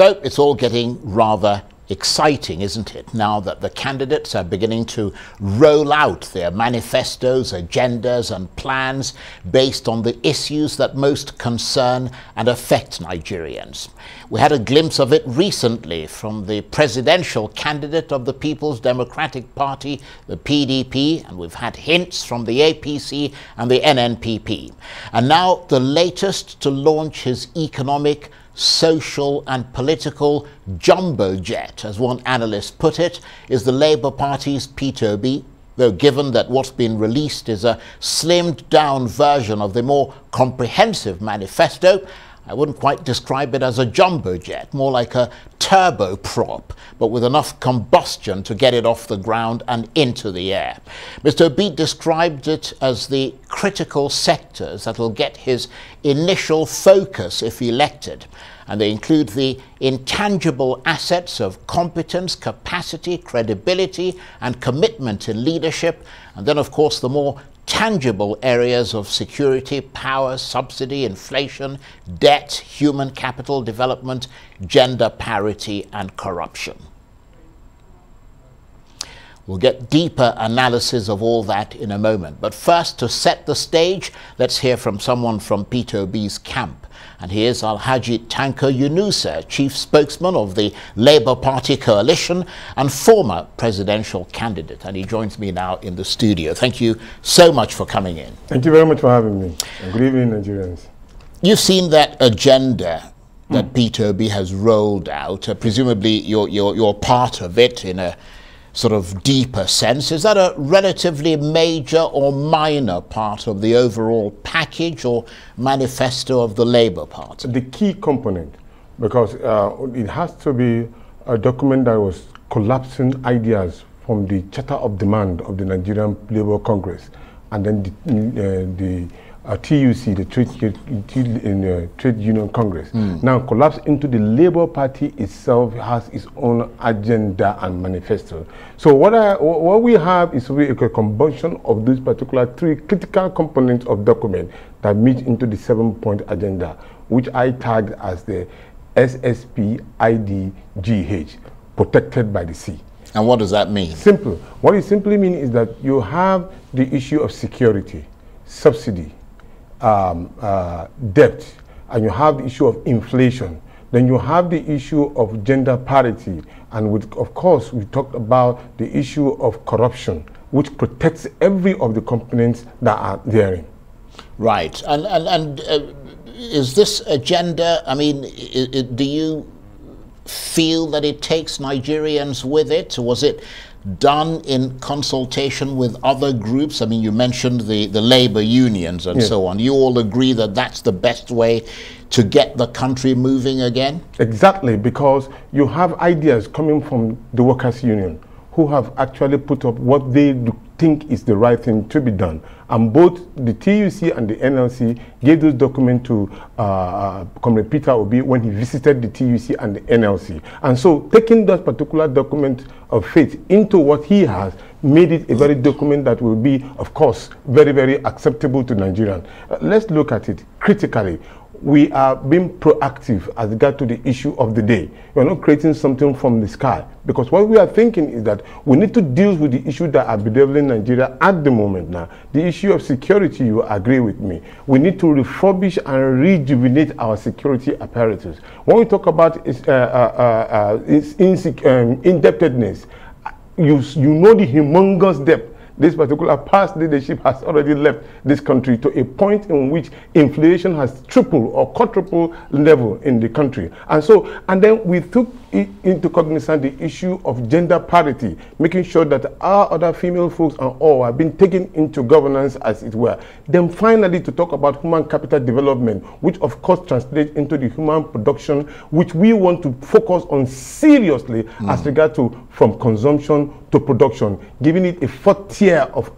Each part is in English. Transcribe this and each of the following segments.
So it's all getting rather exciting, isn't it, now that the candidates are beginning to roll out their manifestos, agendas and plans based on the issues that most concern and affect Nigerians. We had a glimpse of it recently from the presidential candidate of the People's Democratic Party, the PDP, and we've had hints from the APC and the NNPP. And now the latest to launch his economic, social and political jumbo jet, as one analyst put it, is the Labour Party's P2B, though given that what's been released is a slimmed down version of the more comprehensive manifesto, I wouldn't quite describe it as a jumbo jet, more like a turboprop, but with enough combustion to get it off the ground and into the air. Mr. Obi described it as the critical sectors that will get his initial focus if elected, and they include the intangible assets of competence, capacity, credibility, and commitment in leadership, and then, of course, the more tangible areas of security, power, subsidy, inflation, debt, human capital development, gender parity, and corruption. We'll get deeper analysis of all that in a moment. But first, to set the stage, let's hear from someone from P2B's camp. And here's Alhaji Tanko Yunusa, chief spokesman of the Labour Party coalition and former presidential candidate. And he joins me now in the studio. Thank you so much for coming in. Thank you very much for having me. And good evening, Nigerians. You've seen that agenda that P2B has rolled out. Presumably you're part of it in a sort of deeper sense. Is that a relatively major or minor part of the overall package or manifesto of the Labour Party? The key component, because it has to be a document that was collapsing ideas from the Charter of Demand of the Nigerian Labour Congress, and then the TUC, the Trade Union Congress, now collapsed into the Labour Party itself, has its own agenda and manifesto. So what we have is really a combination of these particular three critical components of document that meet into the 7-point agenda, which I tagged as the SSPIDGH, protected by the sea. And what does that mean? Simple. What it simply means is that you have the issue of security, subsidy, debt, and you have the issue of inflation. Then you have the issue of gender parity, and of course we talked about the issue of corruption, which protects every of the components that are therein. Right. And is this agenda, I mean, do you feel that it takes Nigerians with it? Was it done in consultation with other groups? I mean, you mentioned the labor unions and so on. You all agree that that's the best way to get the country moving again? Exactly, because you have ideas coming from the workers' union who have actually put up what they think is the right thing to be done. And both the TUC and the NLC gave those documents to Comrade Peter Obi when he visited the TUC and the NLC. And so taking that particular document of faith into what he has made it a very document that will be, of course, very, very acceptable to Nigerians. Let's look at it critically. We are being proactive as regard to the issue of the day. We're not creating something from the sky, because what we are thinking is that we need to deal with the issues that are bedeviling Nigeria at the moment now. The issue of security, you agree with me. We need to refurbish and rejuvenate our security apparatus. When we talk about indebtedness, you know the humongous debt. This particular past leadership has already left this country to a point in which inflation has tripled or quadrupled level in the country. And then we took into cognizance the issue of gender parity, making sure that our other female folks and all have been taken into governance, as it were. Then finally to talk about human capital development, which of course translates into the human production, which we want to focus on seriously as regard to from consumption to production, giving it a fourth tier of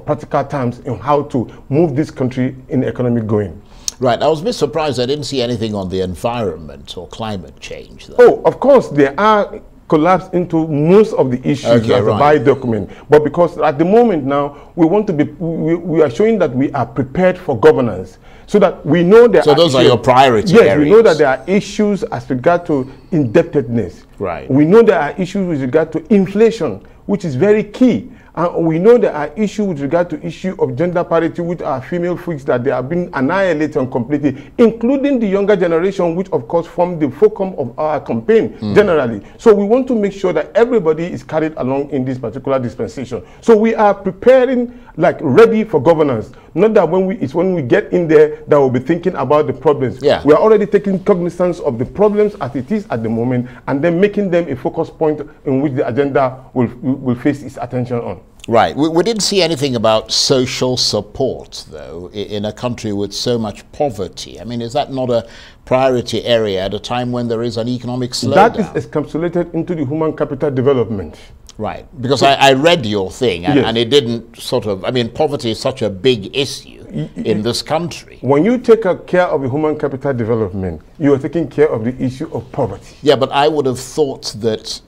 practical terms in how to move this country in economic going. Right. I was a bit surprised I didn't see anything on the environment or climate change, though. Oh, of course, there are collapsed into most of the issues Okay, as a by document. But because at the moment now, we want to be, we are showing that we are prepared for governance, so that we know there so those are your priority yes, areas. we know that there are issues as regard to indebtedness. Right. We know there are issues with regard to inflation, which is very key. And we know there are issues with regard to issue of gender parity with our female freaks, that they have been annihilated completely, including the younger generation, which of course form the focus of our campaign generally. So we want to make sure that everybody is carried along in this particular dispensation. So we are preparing, like, ready for governance. Not that it's when we get in there that we'll be thinking about the problems. Yeah. We are already taking cognizance of the problems as it is at the moment, and then making them a focus point in which the agenda will face its attention on. Right. We didn't see anything about social support, though, in a country with so much poverty. I mean, is that not a priority area at a time when there is an economic slowdown? That is encapsulated into the human capital development. Right. Because I read your thing, and, yes. and it didn't sort of, I mean, poverty is such a big issue in this country. When you take care of the human capital development, you are taking care of the issue of poverty. Yeah, but I would have thought that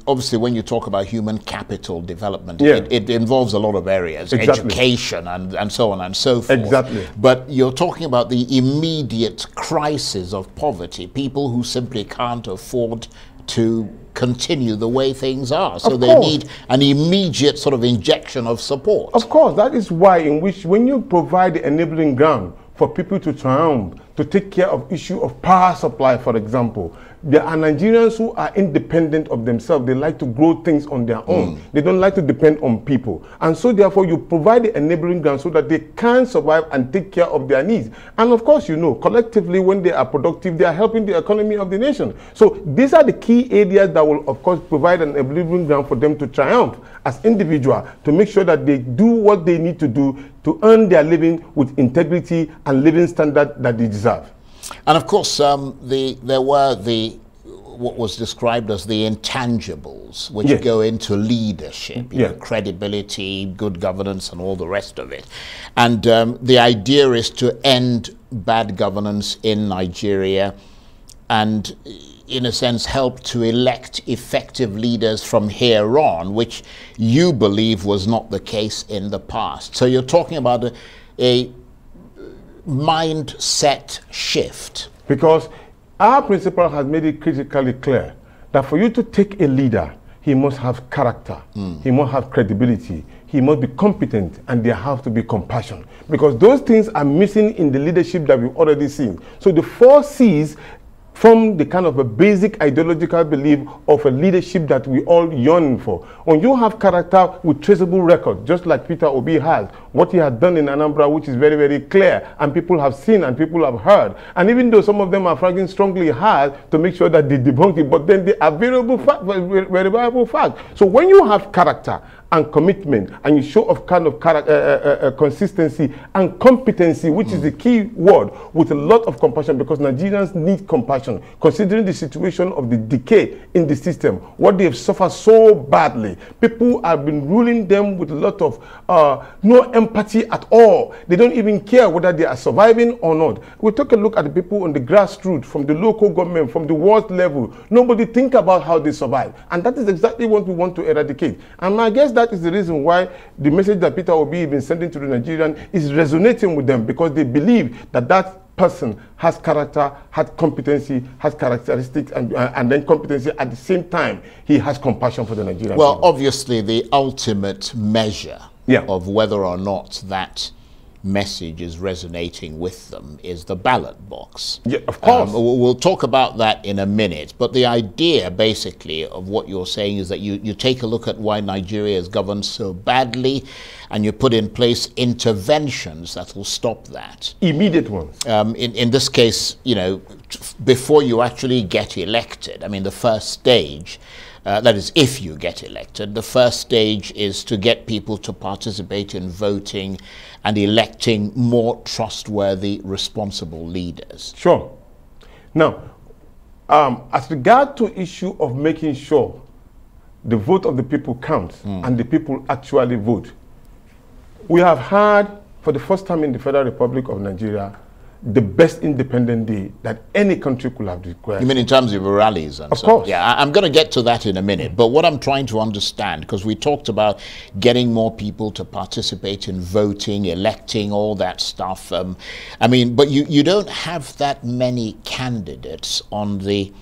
obviously when you talk about human capital development, yeah. it involves a lot of areas, exactly. education and so on and so forth. Exactly. But you're talking about the immediate crisis of poverty, people who simply can't afford to continue the way things are. So they need an immediate sort of injection of support. Of course, that is why in which when you provide the enabling ground for people to triumph, to take care of issue of power supply, for example. There are Nigerians who are independent of themselves. They like to grow things on their own. They don't like to depend on people. And so therefore you provide the enabling ground so that they can survive and take care of their needs. And of course, you know, collectively when they are productive, they are helping the economy of the nation. So these are the key areas that will of course provide an enabling ground for them to triumph as individuals, to make sure that they do what they need to do to earn their living with integrity and living standard that they deserve. And of course, there were what was described as the intangibles, which yes. go into leadership, you know, credibility, good governance, and all the rest of it. And the idea is to end bad governance in Nigeria and, in a sense, help to elect effective leaders from here on, which you believe was not the case in the past. So you're talking about a mindset shift. Because our principal has made it critically clear that for you to take a leader, he must have character, he must have credibility, he must be competent, and there have to be compassion. Because those things are missing in the leadership that we've already seen. So the 4 C's from the kind of a basic ideological belief of a leadership that we all yearn for. When you have character with traceable record, just like Peter Obi has, what he has done in Anambra, which is very, very clear, and people have seen and people have heard. And even though some of them are flagging strongly hard to make sure that they debunk it, but then they are verifiable fact. So when you have character and commitment, and you show of kind of consistency and competency, which is the key word, with a lot of compassion, because Nigerians need compassion, considering the situation of the decay in the system, what they have suffered so badly. People have been ruling them with a lot of no empathy at all. They don't even care whether they are surviving or not. We take a look at the people on the grassroots, from the local government, from the world level. Nobody think about how they survive. And that is exactly what we want to eradicate. And I guess that is the reason why the message that Peter Obi has been sending to the Nigerians is resonating with them, because they believe that that person has character, has competency, has characteristics, and then competency at the same time. He has compassion for the Nigerian Well, people. obviously, the ultimate measure of whether or not that message is resonating with them is the ballot box. Yeah, of course. We'll talk about that in a minute, but the idea basically of what you're saying is that you take a look at why Nigeria is governed so badly, and you put in place interventions that will stop that. Immediate ones. In this case, you know, before you actually get elected, I mean, the first stage, that is, if you get elected, the first stage is to get people to participate in voting and electing more trustworthy, responsible leaders. Sure. Now, as regard to issue of making sure the vote of the people counts and the people actually vote, we have had, for the first time in the Federal Republic of Nigeria, the best independent day that any country could have declared. You mean in terms of rallies and Of so course. Yeah, I'm going to get to that in a minute. But what I'm trying to understand, because we talked about getting more people to participate in voting, electing, all that stuff. I mean, but you don't have that many candidates on the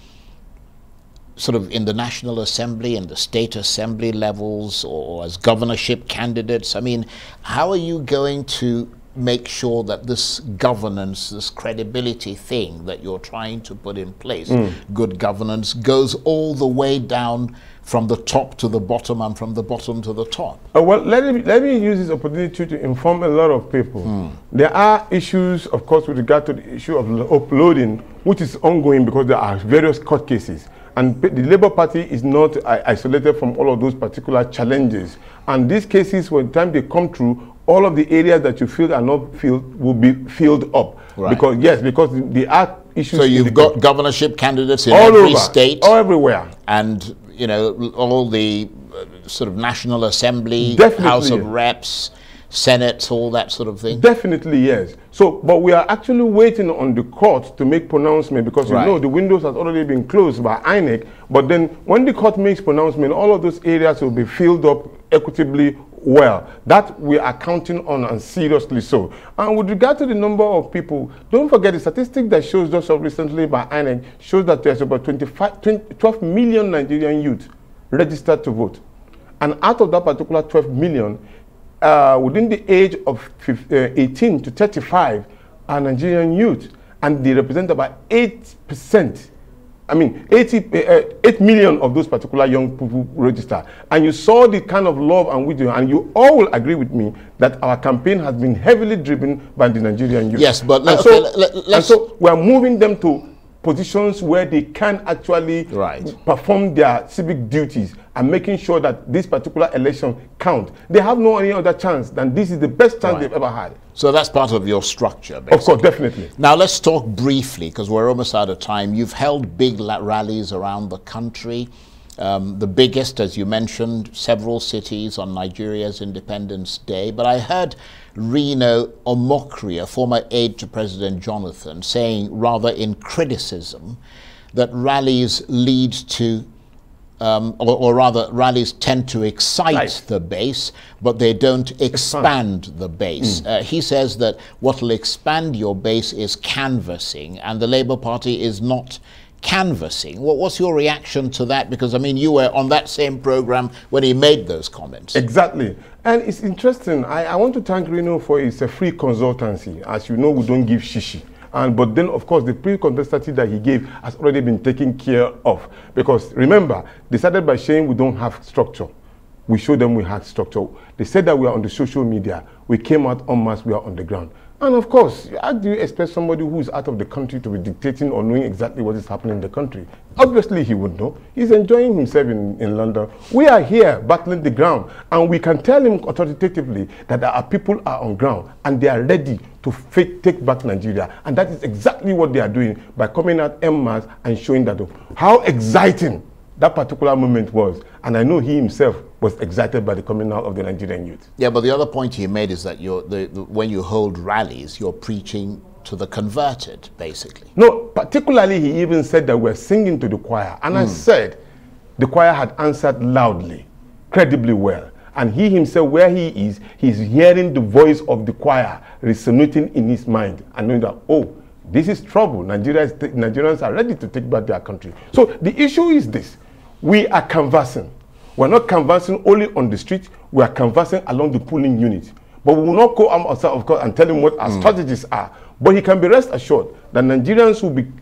sort of in the National Assembly and the State Assembly levels or as governorship candidates. I mean, how are you going to make sure that this governance, this credibility thing that you're trying to put in place, good governance, goes all the way down from the top to the bottom and from the bottom to the top? Well, let me use this opportunity to inform a lot of people. There are issues, of course, with regard to the issue of uploading, which is ongoing because there are various court cases. And the Labour Party is not isolated from all of those particular challenges. And these cases, when the time they come through, all of the areas that you feel are not filled will be filled up. Right. Because there are issues. So you've got governorship candidates in all every over, state, all everywhere, and you know all the sort of National Assembly, House of Reps, Senate, all that sort of thing. Definitely yes. So, but we are actually waiting on the court to make pronouncement because you know the windows has already been closed by INEC. But then when the court makes pronouncement, all of those areas will be filled up equitably. Well, that we are counting on, and seriously so. And with regard to the number of people, don't forget the statistic that shows just recently by INEC shows that there's about 12 million Nigerian youth registered to vote. And out of that particular 12 million, within the age of 18 to 35 are Nigerian youth, and they represent about 8%. I mean, 8 million of those particular young people register. And you saw the kind of love and wisdom, and you all will agree with me that our campaign has been heavily driven by the Nigerian youth. Yes, but so we are moving them to positions where they can actually perform their civic duties and making sure that this particular election count. They have no any other chance than this is the best chance they've ever had. So that's part of your structure, basically. Of course, definitely. Now let's talk briefly, because we're almost out of time. You've held big rallies around the country. The biggest, as you mentioned, several cities on Nigeria's Independence Day. But I heard Reno Omokri, a former aide to President Jonathan, saying rather in criticism that rallies lead to, or rather rallies tend to excite the base, but they don't expand the base. He says that what will expand your base is canvassing, and the Labour Party is not canvassing. What's your reaction to that? Because I mean, you were on that same program when he made those comments. Exactly. And it's interesting. I want to thank Reno for it's a free consultancy. As you know, we don't give shishi. But then, of course, the pre-consultancy that he gave has already been taken care of. Because remember, they started by saying we don't have structure. We showed them we had structure. They said that we are on the social media. We came out en masse, we are on the ground. And of course, how do you expect somebody who is out of the country to be dictating or knowing exactly what is happening in the country? Obviously, he would know. He's enjoying himself in London. We are here battling the ground, and we can tell him authoritatively that our people are on ground and they are ready to take back Nigeria. And that is exactly what they are doing by coming out en masse and showing that how exciting that particular moment was. And I know he himself was excited by the coming out of the Nigerian youth. Yeah, but the other point he made is that when you hold rallies, you're preaching to the converted, basically. No, particularly he even said that we're singing to the choir. And I said the choir had answered loudly, credibly well. And he himself, where he is, he's hearing the voice of the choir resonating in his mind and knowing that, oh, this is trouble. Nigerians are ready to take back their country. So the issue is this. We are canvassing. We're not canvassing only on the street. We are canvassing along the polling unit. But we will not go outside, of course, and tell him what our strategies are. But he can be rest assured that Nigerians will be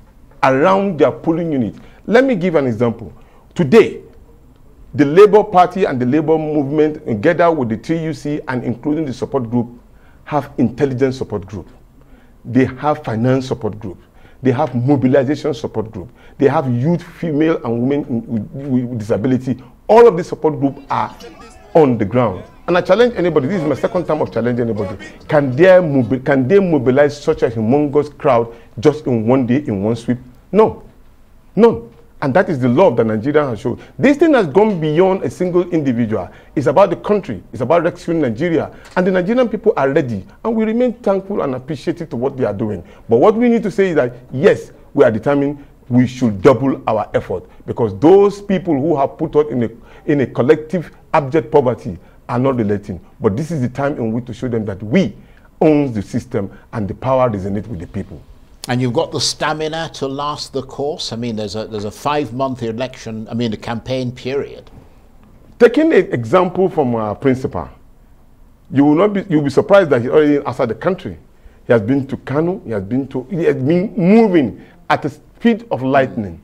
around their polling unit. Let me give an example. Today, the Labour Party and the Labour movement, together with the TUC and including the support group, have intelligence support group. They have finance support group. They have mobilization support group. They have youth, female and women with disability. All of these support groups are on the ground. And I challenge anybody, this is my second time of challenging anybody, can they mobilize such a humongous crowd just in one day, in one sweep? No. None. And that is the love that Nigeria has shown. This thing has gone beyond a single individual. It's about the country. It's about rescuing Nigeria. And the Nigerian people are ready. And we remain thankful and appreciative to what they are doing. But what we need to say is that, yes, we are determined we should double our effort. Because those people who have put us in a collective abject poverty are not relating. But this is the time in which to show them that we own the system and the power resonates with the people. And you've got the stamina to last the course. I mean, there's a 5-month election. I mean, a campaign period. Taking an example from our principal, you'll be surprised that he's already outside the country. He has been to Kano. He has been moving at the speed of lightning.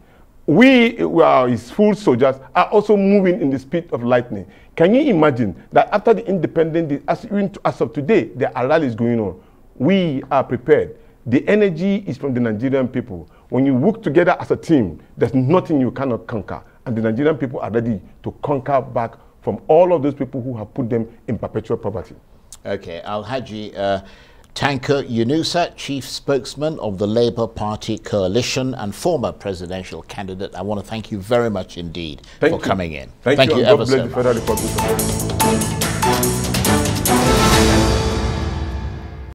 We are his full soldiers are also moving in the speed of lightning. Can you imagine that after the independence, as of today, there are rallies going on? We are prepared. The energy is from the Nigerian people. When you work together as a team, there's nothing you cannot conquer. And the Nigerian people are ready to conquer back from all of those people who have put them in perpetual poverty. Okay, Alhaji Tanko Yunusa, Chief Spokesman of the Labour Party Coalition and former presidential candidate, I want to thank you very much indeed for coming in. Thank you ever so much. God bless the Federal Republic of Nigeria.